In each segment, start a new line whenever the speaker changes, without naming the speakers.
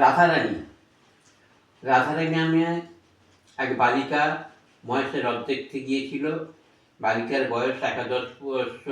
রাধারানী রাধারানী নামে এক বালিকা মহেশের হ্রদ দেখতে গিয়েছিল। বালিকার বয়স 11 বর্ষ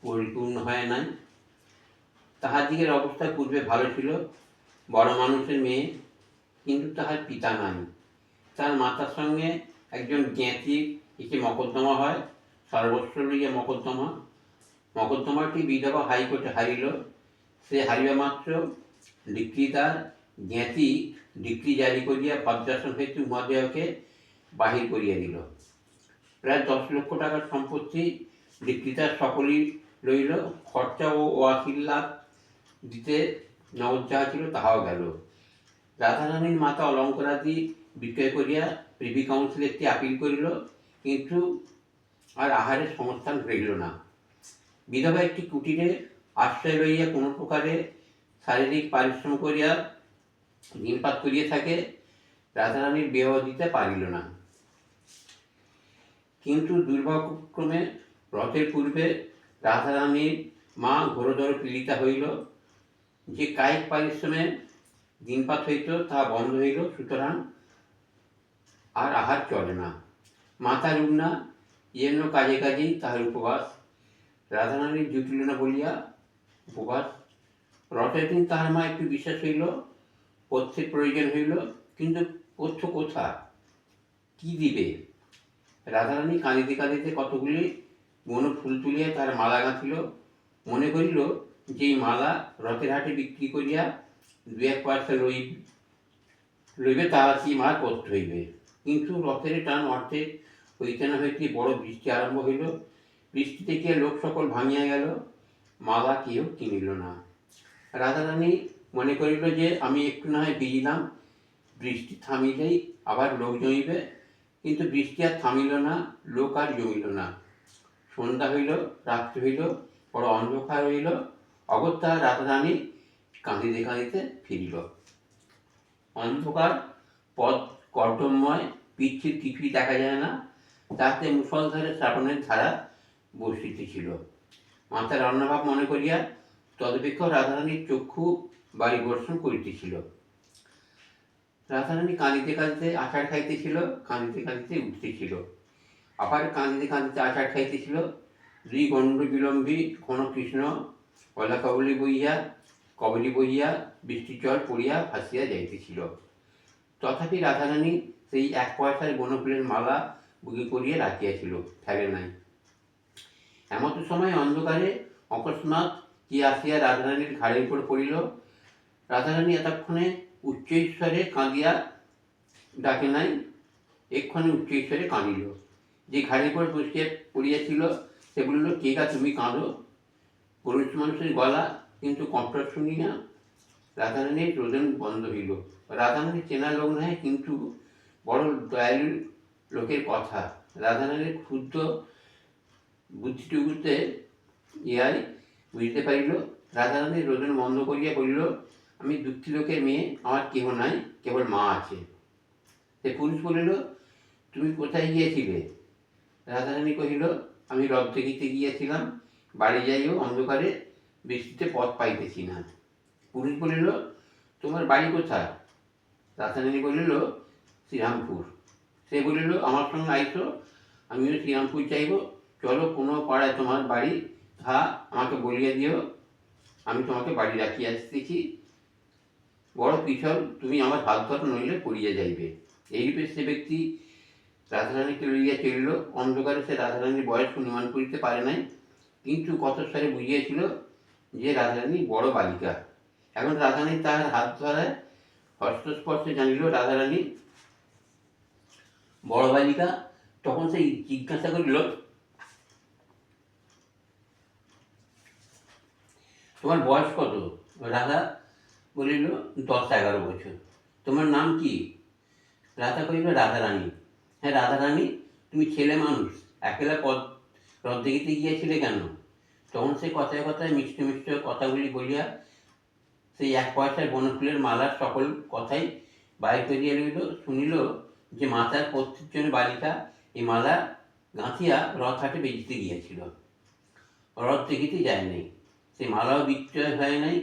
পরিপূর্ণ হয় নাই। তাহাদিগের অবস্থা পূর্বে ভালো ছিল, বড় মানুষের মেয়ে, কিন্তু তাহার পিতা নাই। তার মাতার সঙ্গে একজন জ্ঞাতির এসে মকদ্দমা হয়, সর্বস্ব লইয়া মকদ্দমাটি বিধবা হাইকোর্টে হারিল। সে হারিবা মাত্র ডিক্রিদার জ্ঞাতি ডিক্রি জারি করিয়া ভদ্রাসন হইতে উমাদেহকে বাহির করিয়া দিল। প্রায় 10 লক্ষ টাকার সম্পত্তি ডিক্রিদার সকলেই লইল। খরচা ও 80 লাখ দিতে নগদ যাহা ছিল তাহাও গেল। রাধারানীর মাতা অলঙ্কারাদি বিক্রয় করিয়া প্রিভি কাউন্সিলে একটি আপিল করিল, কিন্তু আর আহারের সংস্থান রইল না। বিধবা একটি কুটিরে আশ্রয় লইয়া কোনো প্রকারে শারীরিক পারিশ্রম করিয়া দিনপাত করিয়া থাকে। রাধারানীর বিবাহ দিতে পারিল না। কিন্তু দুর্ভাগ্যক্রমে রথের পূর্বে রাধারানীর মা ঘোরতর পীড়িতা হইল। যে কায়িক পারিশ্রমে দিনপাত হইত তা বন্ধ হইল, সুতরাং আর আহার চলে না। মাথা রুগ্না, যেন কাজে কাজেই তাহার উপবাস। রাধারানীর জুটিল না বলিয়া উপবাস। রথের দিন তাহার মা একটু বিশ্বাস হইল, পথ্যের প্রয়োজন হইল, কিন্তু পথ্য কোথা, কি দিবে? রাধারানী কাঁদিতে কাঁদিতে কতগুলি বন ফুল তুলিয়া তার মালা গাঁথিল। মনে করিল যে এই মালা রথের হাটে বিক্রি করিয়া 2-1 পয়সা লইবে, তাহা কি মার পথ্য হইবে। কিন্তু রথের টান অর্ধেক হইতে না হইতে বড় বৃষ্টি আরম্ভ হইল। বৃষ্টি দেখিয়া লোক সকল ভাঙিয়া গেল, মালা কেউ কিনিল না। রাধারানী মনে করিল যে আমি একটু না হয় ভিজিলাম, বৃষ্টি থামিলেই আবার লোক জমিবে। কিন্তু বৃষ্টি আর থামিল না, লোক আর জমিল না। সন্ধ্যা হইল, রাত্রি হইল, বড় অন্ধকার হইল। অগত্যা রাধারানী কাঁদিতে কাঁদিতে ফিরিল। অন্ধকার পথ কর্দমময়, পিচ্ছিল কিছুই দেখা যায় না, তাতে মুষলধারে শ্রাবণের ধারা বর্ষিতেছিল। মাতার অন্নভাব মনে করিয়া তদপেক্ষা রাধারানীর চক্ষু বাড়ি বর্ষণ করিতেছিল। রাধারানী কাঁদিতে কাঁদিতে আষাঢ় খাইতেছিল, কাঁদিতে কাঁদিতে উঠিতেছিল, আবার কাঁদিতে কাঁদিতে আষাঢ় খাইতেছিল। 2 গণ্ড বিলম্বী ঘন কৃষ্ণ কলা কবলি বহিয়া বৃষ্টির জল পড়িয়া ভাসিয়া যাইতেছিল। তথাপি রাধারানী সেই 1 পয়সার বনফুলের মালা বুকে করিয়া রাখিয়াছিল, ফেলে নাই। এমত সময় অন্ধকারে অকস্মাৎ কি আসিয়া রাধারানীর ঘাড়ের উপর পড়িল। রাধারানী এতক্ষণে উচ্চৈশ্বরে কাঁদিয়া ডাকে নাই, এক্ষণে উচ্চৈশ্বরে কাঁদিল। যে ঘাড়ের উপর বসিয়া পড়িয়াছিল সে বলিল, কে গা তুমি কাঁদো? পুরুষ মানুষের গলা, কিন্তু কণ্ঠ শুনি না। রাধারানীর রোদন বন্ধ হইল। রাধারানী চেনা লোক নয়, কিন্তু বড় দয়ালু লোকের কথা। রাধারানীর ক্ষুদ্র বুদ্ধিটুকুতে ইহাই বুঝিতে পারিল। রাধারানীর রোদন বন্ধ করিয়া বলিল, আমি দুঃখী লোকের মেয়ে, আমার কেহ নাই, কেবল মা আছে। সে পুরুষ বলিল, তুমি কোথায় গিয়েছিলে? রাধারানী কহিল, আমি রথ দেখিতে গিয়েছিলাম, বাড়ি যাইও অন্ধকারে, বৃষ্টিতে পথ পাইতেছি না। পুরুষ বলিল, তোমার বাড়ি কোথায়? রাধারানী বলিল, শ্রীরামপুর। সে বলিল, আমার সঙ্গে আইসো, আমিও শ্রীরামপুর যাইব। চলো, কোনো পাড়ায় তোমার বাড়ি, তাহা আমাকে বলিয়া দিও, আমি তোমাকে বাড়ি রাখিয়া আসতেছি। বড় পিছল, তুমি আমার হাত ধর, নইলে পড়িয়া যাইবে। এইরূপে সে ব্যক্তি রাধারানীকে লইয়া চলিল। অন্ধকারে সে রাধারানীর বয়স অনুমান করিতে পারে নাই, কিন্তু কতস্বরে বুঝিয়াছিল যে রাধারানী বড় বালিকা। এখন রাধারানী তাহার হাত ধরায় হস্তস্পর্শে জানিল রাধারানী বড় বালিকা। তখন সে জিজ্ঞাসা করিল, তোমার বয়স কত? রাধা বলিল, 10-11 বছর। তোমার নাম কি? রাধা কহিল, রাধারানী। হ্যাঁ রাধারানী, তুমি ছেলে মানুষ, একলা রথ দেখিতে গিয়েছিলে কেন? তখন সে কথায় কথায় মিষ্ট মিষ্ট কথাগুলি বলিয়া সেই 1 পয়সার বনফুলের মালার সকল কথাই বাইর করিয়া লইল। শুনিল যে মাতার পথ্যের জন্য বালিকা এই মালা গাঁথিয়া রথ হাটে বেচিতে গিয়েছিল, রথ দেখিতে যায় নাই। সে মালাও বিক্রয় হয় নাই।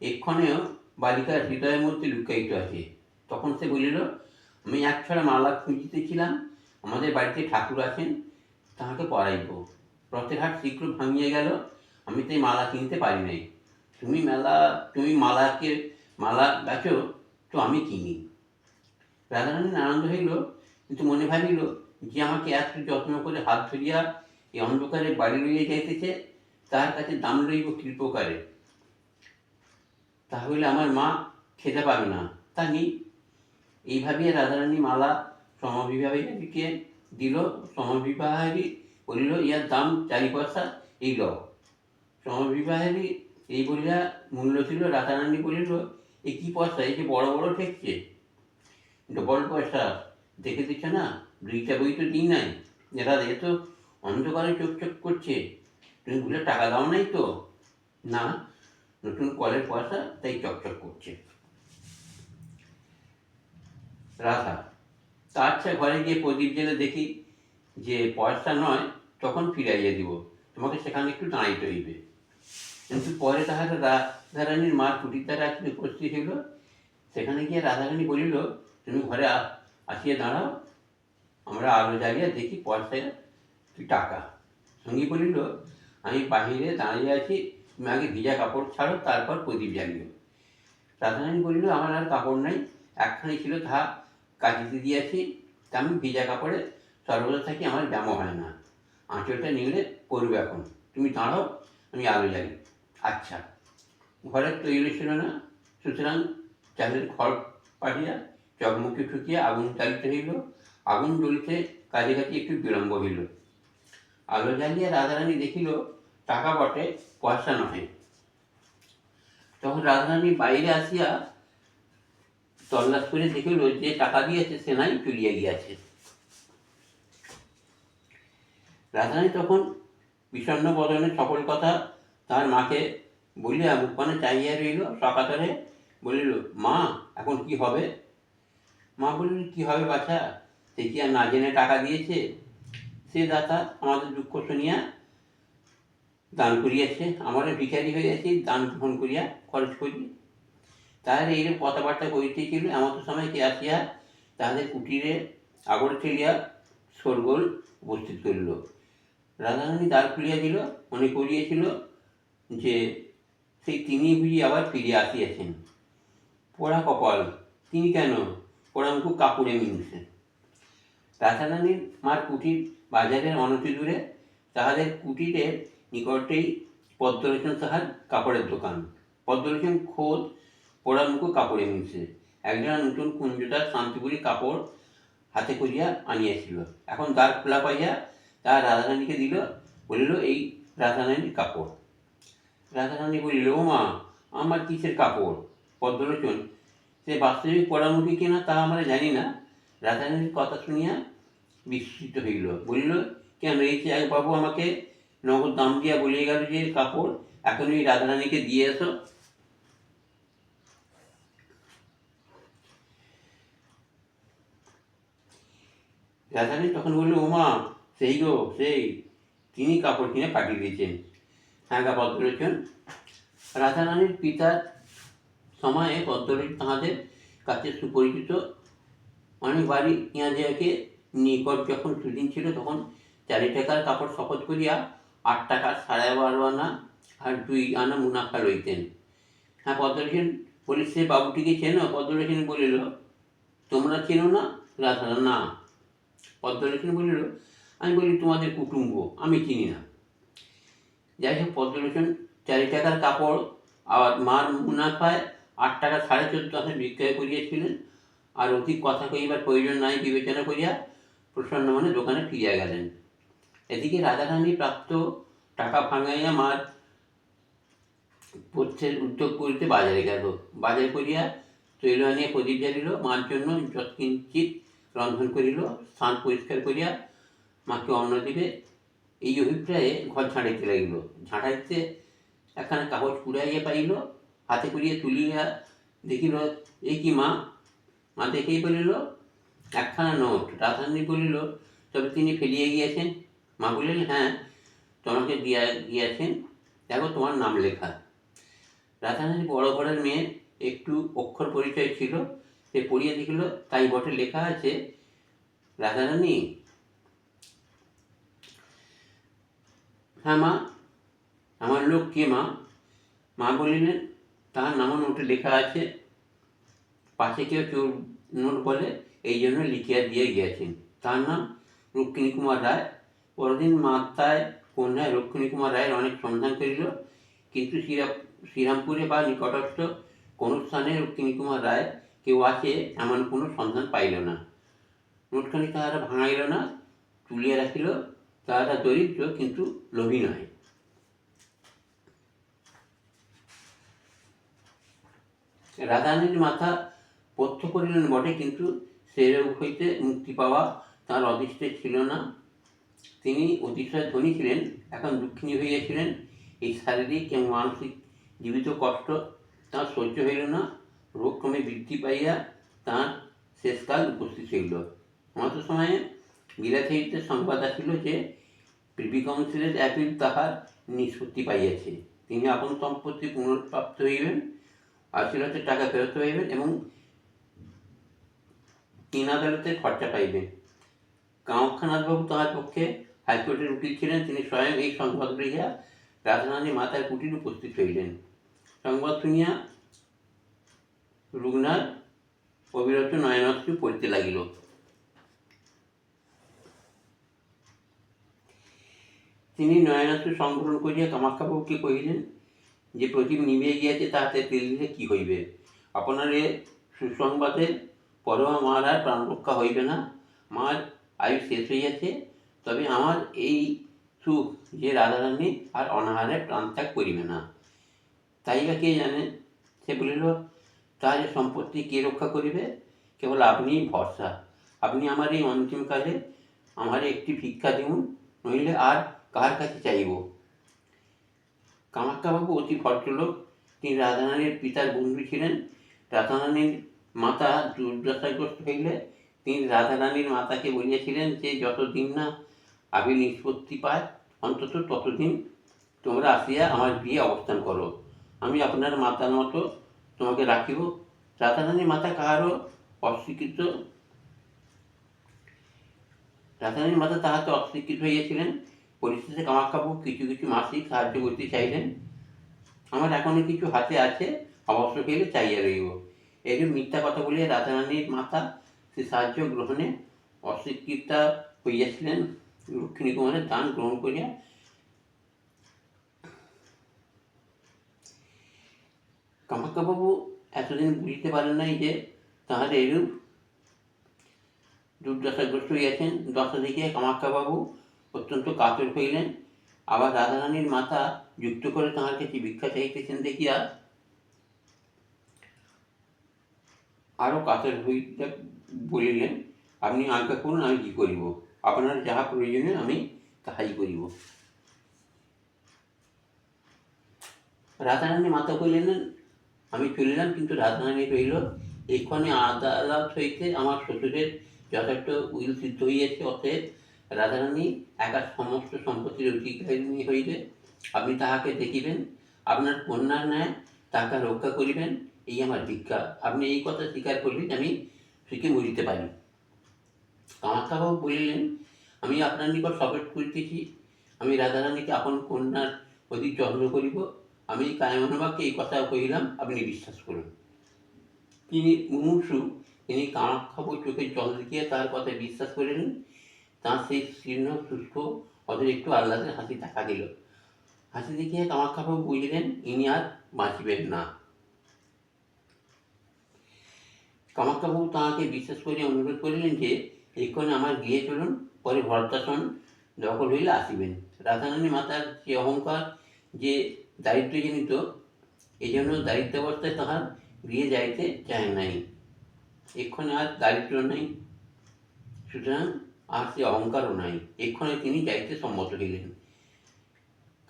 এক্ষণেও বালিকার হৃদয়ের মধ্যে লুকায়িত আছে। তখন সে বলিল, আমি একছড়া মালা খুঁজিতেছিলাম, আমাদের বাড়িতে ঠাকুর আছেন, তাহাকে পরাইব। রথের হাট শীঘ্র ভাঙিয়া গেল, আমি তাই মালা কিনতে পারি নাই। তুমি মালা বেচো, তো আমি কিনি। রাধারানীর আনন্দ হইল, কিন্তু মনে ভাবিল, যে আমাকে এত যত্ন করে হাত ধরিয়া এই অন্ধকারে বাড়ি লইয়া যাইতেছে, তার কাছে দাম লইব কী প্রকারে? তাহলে আমার মা খেতে পাবে না, তা নেই। এই ভাবিয়া রাধারানী মালা সমবিবাহীকে দিল। সমবিবাহী বলিল, ইয়ার দাম 4 পয়সা, এই লও। সমবিবাহী এই বলিয়া মূল্য ছিল। রাধারানী বলিল, এ কি পয়সা, এই যে বড় বড় ঠেকছে, ডবল পয়সা। দেখে দিচ্ছ না, 2টা বই তো দিই নাই। রাধা, এ তো অন্ধকারে চোখ করছে, তুমি ভুলে টাকা দাও নাই তো? না, নতুন কলের পয়সা, তাই চকচক করছে। রাধা, তা আচ্ছা, ঘরে গিয়ে প্রদীপ জেলে দেখি যে পয়সা নয়, তখন ফিরাইয়া দিব, তোমাকে সেখানে একটু দাঁড়াইতে হইবে। কিন্তু পরে তাহারা রাধারানীর মার কুটির দ্বারা উপস্থিত হইল। সেখানে গিয়ে রাধারানী বলিল, তুমি ঘরে আসিয়া দাঁড়াও, আমরা আলো জ্বালিয়া দেখি পয়সা কি টাকা। সঙ্গী বলিল, আমি বাহিরে দাঁড়িয়ে আছি, তুমি আগে ভিজা কাপড় ছাড়ো, তারপর প্রদীপ জ্বালিও। রাধারানী বলিল, আমার আর কাপড় নাই, একখানি ছিল, তাহা কাটিতে দিয়েছি, তা আমি ভিজা কাপড়ে সর্বদা থাকি, আমার জামা হয় না। আঁচলটা নিলে পরবে এখন, তুমি দাঁড়াও, আমি আলো জ্বালি। আচ্ছা। ঘরের তৈরি ছিল না, সুতরাং চালের খড় পাঠিয়া চকমুখে ঠুকিয়া আগুন জ্বালিতে হইল। আগুন জ্বলিতে কাজে কাজে একটু বিলম্ব হইল। আলো জ্বালিয়া রাধারানী দেখিল, টাকা বটে, পয়সা নহে। তখন রাধারানী বাইরে আসিয়া তল্লাশ করে দেখিল, যে টাকা দিয়েছে সে নাই, চলিয়া গিয়াছে। রাধারানী তখন বিষণ্ণ বদনে সকল কথা তার মাকে বলিয়া মুখপানে চাইয়া রইল। সকাতরে বলিল, মা, এখন কি হবে? মা বলিল, কি হবে বাছা, সে কি আর না জেনে টাকা দিয়েছে? সে দাতা আমাদের দুঃখ শুনিয়া দান করিয়াছে, আমারও ভিখারি হইয়াছি, দান গ্রহণ করিয়া খরচ করি। তাহার এইরূপ কথাবার্তা করিতেছিল, এমন সময় কে আসিয়া তাহাদের কুটিরে আগড় ঠেলিয়া শোরগোল উপস্থিত করিল। রাধারানী দ্বার খুলিয়া দিল, মনে করিয়েছিল যে সেই তিনি বুঝি আবার ফিরিয়া আসিয়াছেন। পোড়া কপাল, তিনি কেন? পোড়ামুখ কাপড়ে মিনছে। রাধারানীর মার কুটির বাজারের অনতি দূরে, তাহাদের কুটিরের নিকটেই পদ্মলোচন তাহার কাপড়ের দোকান। পদ্মলোচন খোদ পোড়ামুখ কাপড়ে মিনছে। একজনা নতুন কুঞ্জদার শান্তিপুরি কাপড় হাতে করিয়া আনিয়াছিল। এখন দ্বার খোলা পাইয়া তাহার রাধারানীকে দিল, বলিল, এই রাধারানীর কাপড়। রাধারানী বলিল, ও মা, আমার কিসের কাপড়? পদ্মলোচন, সে বাস্তবিক পোড়ামুখী কিনা তা আমরা জানি না। রাধারানীর কথা শুনিয়া বিস্মিত হইল, বলিল, কেন, এই যে একবাবু আমাকে নগদ দাম দিয়া বলিয়া গেল যে কাপড়, এখন ওই রাধারানীকে দিয়ে এসো। রাধারানী তখন বলল, ও মা, সেই গো, সেই, তিনি কাপড় কিনে পাঠিয়ে দিয়েছেন। হ্যাঁ গা পদ্মলোচন। রাধারানীর পিতার সময়ে পদ্মলোচন তাহাদের কাছে সুপরিচিত। অনেকবারই ইঁহাদেরকে নিকট যখন সুদিন ছিল, তখন 4 টাকার কাপড় শপথ করিয়া 8 টাকা 12.5 আনা আর 2 আনা মুনাফা লইতেন। হ্যাঁ পদ্মলোচন বলি, সে বাবুটিকে চেনো? পদ্মলোচন বলিল, তোমরা চেনো না? রাধারানী, না। পদ্মলোচন বলিল, আমি বলি, তোমাদের কুটুম্ব, আমি চিনি না। যাই হোক, পদ্মলোচন 4 টাকার কাপড় আর মার মুনাফায় 8 টাকা 14.5 আনা বিক্রয় করিয়াছিলেন। আর অধিক কথা কহিবার প্রয়োজন নাই বিবেচনা করিয়া প্রসন্ন মনে দোকানে ফিরিয়া গেলেন। এদিকে রাধারানী প্রাপ্ত টাকা ভাঙাইয়া মার পথ্যের উদ্যোগ করিতে বাজারে গেল। বাজার করিয়া তৈল আনিয়া প্রদীপ জ্বালিল, মার জন্য যৎকিঞ্চিৎ রন্ধন করিল, স্থান পরিষ্কার করিয়া মাকে অন্ন দিবে, এই অভিপ্রায়ে ঘর ঝাড়াইতে লাগিল। ঝাড়াইতে একখানা কাগজ কুড়াইয়া পাইল, হাতে করিয়া তুলিয়া দেখিল, এ কি মা? মা দেখেই বলিল, একখানা নোট। রাধারানী বলিল, তবে তিনি ফেলিয়া গিয়েছেন? মা বলিলেন, হ্যাঁ, তোমাকে দিয়া গিয়েছেন, দেখো তোমার নাম লেখা। রাধারানী বড় ঘরের মেয়ে, একটু অক্ষর পরিচয় ছিল, সে পড়িয়া দেখিল তাই বটে লেখা আছে, রাধারানী, হ্যাঁ মা, আমার লোক কে মা? মা বলিলেন, তার নামও নোটে লেখা আছে, পাশে কেউ চোর নোট বলে, এই জন্য লিখিয়া দিয়ে গিয়েছেন। তার নাম রুক্মিণী কুমার রায়। পরদিন মাতায় কন্যায় রুক্মিণী কুমার রায়ের অনেক সন্ধান করিল, কিন্তু শ্রীরামপুরে বা নিকটস্থ কোনো স্থানে রুক্মিণী কুমার রায় কেউ আছে এমন কোনো সন্ধান পাইল না। নোটখানি তাহারা ভাঙাইল না, তুলিয়া রাখিল। তাহারা দরিদ্র কিন্তু লোভী নয়। রাধারানীর মাথা পথ্য করিলেন বটে, কিন্তু সে রোগ হইতে মুক্তি পাওয়া তাঁর অদৃষ্টে ছিল না। তিনি অতিশয় ধনী ছিলেন, এখন দুঃখিনী হইয়াছিলেন। এই শারীরিক এবং মানসিক জীবিত কষ্ট তাঁর সহ্য হইল না। রোগ ক্রমে বৃদ্ধি পাইয়া তাঁর শেষকাল উপস্থিত হইল। মতো সময়ে বিলাত হইতে সংবাদ আসিল যে প্রিভি কাউন্সিলের অ্যাপিল তাহার নিষ্পত্তি পাইয়াছে। তিনি আপন সম্পত্তি পুনর্প্রাপ্ত হইবেন, 80,000 টাকা ফেরত পাইবেন এবং 3 আদালতের খরচা পাইবেন। কামাক্ষানাথবাবু তাহার পক্ষে হাইকোর্টের উকিল ছিলেন। তিনি স্বয়ং এই সংবাদ লইয়া রাধারানী মাতার কুটির উপস্থিত হইলেন। সংবাদ শুনিয়া রুগ্নার অবিরত নয়নাশ্রু পড়িতে লাগিল। তিনি নয়নাশ্রু সংবরণ করিয়া কামাক্ষাবাবুকে কহিলেন, যে প্রদীপ নিভিয়া গিয়াছে তাহাতে তেল দিলে কি হইবে? আপনার এ সুসংবাদের পরেও আমার আর প্রাণ রক্ষা হইবে না। আমার আয়ু শেষ হইয়াছে। তবে আমার এই সুখ যে রাধারানী আর অনাহারে প্রাণত্যাগ করিবে না, তাই বা কে জানে? সে বলিল, তার এ সম্পত্তি কে রক্ষা করিবে? কেবল আপনিই ভরসা। আপনি আমার এই অন্তিমকালে আমার একটি ভিক্ষা দিন, নইলে আর কার কাছে চাইব? কামাক্ষাবাবু অতি ভদ্রলোক। তিনি রাধারানীর পিতার বন্ধু ছিলেন। রাধারানীর মাতা দুর্দশাগ্রস্ত হইলে তিনি রাধারানীর মাতাকে বলিয়াছিলেন যে যতদিন না আবির নিষ্পত্তি পায়, অন্তত ততদিন তোমরা আসিয়া আমার বিয়ে অবস্থান করো। আমি আপনার মাতার মতো তোমাকে রাখিব। রাধারানীর মাতা কাহারও অস্বীকৃত রাধারানীর মাতা তাহাতে অস্বীকৃত হইয়াছিলেন। পরিশেষে কামাক্ষাবাবু কিছু কিছু মাসিক সাহায্য করতে চাইলেন। আমার এখনো কিছু হাতে আছে, অবশ্য পেলে চাইয়া রইব। এইরূপ মিথ্যা কথা বলিয়া রাধারানীর মাতা সে সাহায্য গ্রহণে অস্বীকৃতা হইয়াছিলেন। রুক্মিণী কুমারের দান গ্রহণ করিয়া কামাক্ষাবাবু এতদিন বুঝিতে পারেন নাই যে তাহারা এরূপ দুর্দশাগ্রস্ত হইয়াছেন। দশা দেখিয়া কামাক্ষাবাবু অত্যন্ত কাতর হইলেন। আবার রাধারানীর মাতা যুক্ত করে তাহার কাছে ভিক্ষা চাইতেছেন দেখিয়া আরও কাতর হইতে বলিলেন, আপনি আজ্ঞা করুন, আমি কি করিব? আপনার যাহা প্রয়োজনীয় আমি তাহাই করিব। রাধারানী মাতা কহিলেন, আমি চলিলাম, কিন্তু রাধারানী রইল। এক্ষণে আদালত হইতে আমার শ্বশুরের যথার্থ উইল সিদ্ধ হইয়াছে। অতএব রাধারানী একা সমস্ত সম্পত্তির অধিকারিণী হইলে আপনি তাহাকে দেখিবেন, আপনার কন্যার ন্যায় তাহাকে রক্ষা করিবেন, এই আমার ভিক্ষা। আপনি এই কথা স্বীকার করলেন, আমি সুখে মরিতে পারি। কামাক্ষাবাবু বলিলেন, আমি আপনার নিকট শপথ করিতেছি, আমি রাধারানীকে আপন কন্যার অধিক যত্ন করিব। আমি কায়মনোবাক্যে এই কথা কহিলাম, আপনি বিশ্বাস করুন। তিনি মুমূর্ষু, তিনি কামাক্ষাবাবুর চোখে জল দেখিয়া তার কথা বিশ্বাস করিলেন। তাঁর সেই শীর্ণ শুষ্ক অধরে একটু আহ্লাদের হাসি দেখা দিল। হাসি দেখিয়া কামাক্ষাবাবু বুঝলেন ইনি আর বাঁচিবেন না। কামাক্ষাবাবু তাঁহাকে বিশ্বাস করিয়া অনুরোধ করিলেন যে এক্ষণে আমার গৃহে চলুন, পরে ভরতাসন দখল হইলে আসিবেন। রাধারানী মাতার যে অহংকার, যে দারিদ্র্যজনিত, এই জন্য দারিদ্র্যাবস্থায় তাহার গৃহে যাইতে চায় নাই। এক্ষণে আর দারিদ্র্য নাই, সুতরাং আর সে অহংকারও নাই। এক্ষণে তিনি যাইতে সম্মত হইলেন।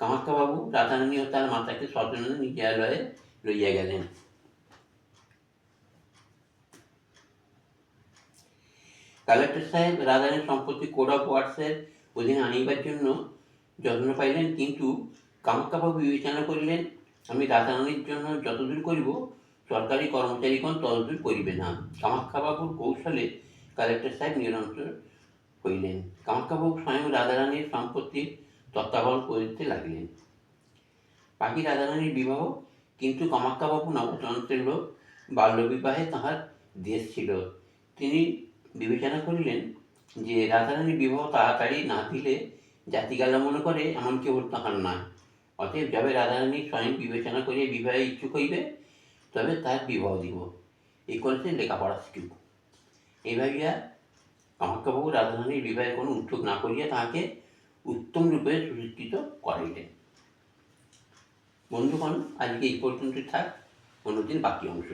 কামাক্ষাবাবু রাধারানী ও তার মাতাকে সযত্নে নিজালয়ে লইয়া গেলেন। কালেক্টর সাহেব রাধারানীর সম্পত্তি কোড অফ ওয়ার্ডসের অধীনে আনিবার জন্য যত্ন পাইলেন, কিন্তু কামাক্ষাবাবু বিবেচনা করিলেন, আমি রাধারানীর জন্য যতদূর করিব সরকারি কর্মচারীগণ তদদূর করিবে না। কামাখ্যাবাবুর কৌশলে কালেক্টর সাহেব নিরন্তর হইলেন। কামাখ্যাবাবু স্বয়ং রাধারানীর সম্পত্তির তত্ত্বাবধান করিতে লাগিলেন। বাকি রাধারানীর বিবাহ, কিন্তু কামাখ্যাবাবু নবতন্ত্রের লোক, বাল্যবিবাহে তাহার দেশ ছিল। তিনি বিবেচনা করিলেন যে রাধারানীর বিবাহ তাড়াতাড়ি না দিলে জাতিগালা মনে করে এমন কেউ তাহার নয়। অতএব যবে রাধারানী স্বয়ং বিবেচনা করিয়া বিবাহে ইচ্ছুক হইবে তবে তার বিবাহ দিব, এই কলেজে লেখাপড়া শিখিব। এই ভাবিয়া কামাখ্যাবাবু রাধারানীর বিবাহে কোনো উদ্যোগ না করিয়া তাহাকে উত্তম রূপে সুশিক্ষিত করাইলেন। বন্ধুগণ, আজকে এই পর্যন্ত থাক, অন্যদিন বাকি অংশ।